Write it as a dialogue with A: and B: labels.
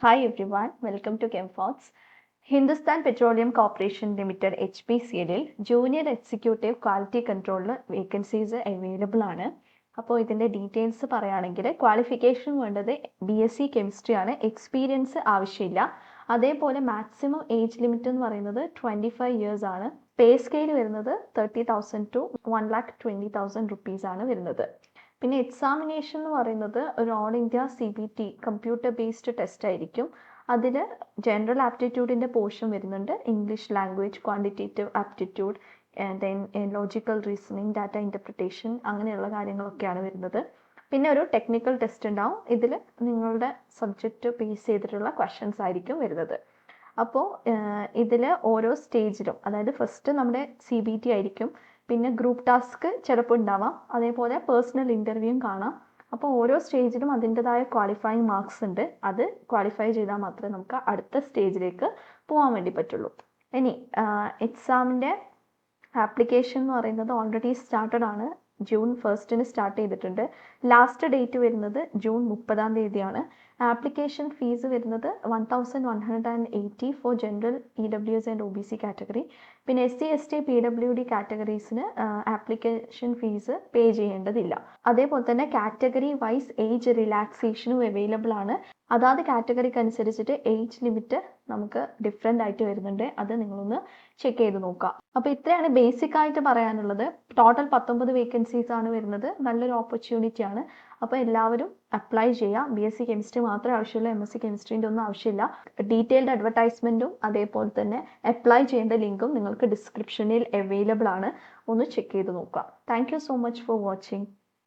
A: Hi everyone, welcome to ChemFox. Hindustan petroleum corporation limited HPCL junior executive quality കൺട്രോളിൽ vacancies available ആണ്. അപ്പോൾ ഇതിൻ്റെ details പറയുകയാണെങ്കിൽ ക്വാളിഫിക്കേഷൻ വേണ്ടത് BSc കെമിസ്ട്രി ആണ്, എക്സ്പീരിയൻസ് ആവശ്യമില്ല. അതേപോലെ മാക്സിമം ഏജ് ലിമിറ്റ് എന്ന് പറയുന്നത് 25 ഇയേഴ്സ് ആണ്. പേ സ്കെയിൽ വരുന്നത് 30,000 to 1,20,000 rupees ആണ് വരുന്നത്. പിന്നെ എക്സാമിനേഷൻ എന്ന് പറയുന്നത് ഒരു all India CBT computer based test ആയിരിക്കും. അതിൽ ജനറൽ ആപ്റ്റിറ്റ്യൂഡിൻ്റെ പോർഷൻ വരുന്നുണ്ട്, English language, quantitative aptitude, then logical reasoning, data interpretation, അങ്ങനെയുള്ള കാര്യങ്ങളൊക്കെയാണ് വരുന്നത്. പിന്നെ ഒരു ടെക്നിക്കൽ ടെസ്റ്റ് ഉണ്ടാവും. ഇതിൽ നിങ്ങളുടെ സബ്ജക്റ്റ് ബേസ് ചെയ്തിട്ടുള്ള ക്വസ്റ്റ്യൻസ് ആയിരിക്കും വരുന്നത്. അപ്പോൾ ഇതിൽ ഓരോ സ്റ്റേജിലും, അതായത് ഫസ്റ്റ് നമ്മുടെ CBT ആയിരിക്കും, പിന്നെ ഗ്രൂപ്പ് ടാസ്ക് ചിലപ്പോൾ ഉണ്ടാവാം, അതേപോലെ പേഴ്സണൽ ഇൻ്റർവ്യൂവും കാണാം. അപ്പോൾ ഓരോ സ്റ്റേജിലും അതിൻ്റെതായ ക്വാളിഫയിങ് മാർക്സ് ഉണ്ട്. അത് ക്വാളിഫൈ ചെയ്താൽ മാത്രമേ നമുക്ക് അടുത്ത സ്റ്റേജിലേക്ക് പോകാൻ വേണ്ടി പറ്റുള്ളൂ. ഇനി എക്സാമിൻ്റെ ആപ്ലിക്കേഷൻ എന്ന് പറയുന്നത് ഓൾറെഡി സ്റ്റാർട്ടഡ് ആണ്. June 1 സ്റ്റാർട്ട് ചെയ്തിട്ടുണ്ട്. ലാസ്റ്റ് ഡേറ്റ് വരുന്നത് June 30 ആപ്ലിക്കേഷൻ ഫീസ് വരുന്നത് 1,180 for general EWS and OBC category. പിന്നെ SC ST PWD കാറ്റഗറീസിന് ആപ്ലിക്കേഷൻ ഫീസ് പേ ചെയ്യേണ്ടതില്ല. അതേപോലെ തന്നെ കാറ്റഗറി വൈസ് ഏജ് റിലാക്സേഷനും അവൈലബിൾ ആണ്. അതാത് കാറ്റഗറിക്ക് അനുസരിച്ചിട്ട് ഏജ് ലിമിറ്റ് നമുക്ക് ഡിഫറെൻ്റ് ആയിട്ട് വരുന്നുണ്ട്. അത് നിങ്ങളൊന്ന് ചെക്ക് ചെയ്ത് നോക്കുക. അപ്പോൾ ഇത്രയാണ് ബേസിക് ആയിട്ട് പറയാനുള്ളത്. ടോട്ടൽ 19 വേക്കൻസീസ് ആണ് വരുന്നത്. നല്ലൊരു ഓപ്പർച്യൂണിറ്റി ആണ്. അപ്പോൾ എല്ലാവരും അപ്ലൈ ചെയ്യാം. BSc കെമിസ്ട്രി മാത്രമേ ആവശ്യമുള്ളൂ, MSc കെമിസ്ട്രീൻ്റെ ഒന്നും ആവശ്യമില്ല. ഡീറ്റെയിൽഡ് അഡ്വർടൈസ്മെൻറ്റും അതേപോലെ തന്നെ അപ്ലൈ ചെയ്യേണ്ട ലിങ്കും നിങ്ങൾക്ക് ഡിസ്ക്രിപ്ഷനിൽ അവൈലബിൾ ആണ്. ഒന്ന് ചെക്ക് ചെയ്ത് നോക്കുക. Thank you so much for watching.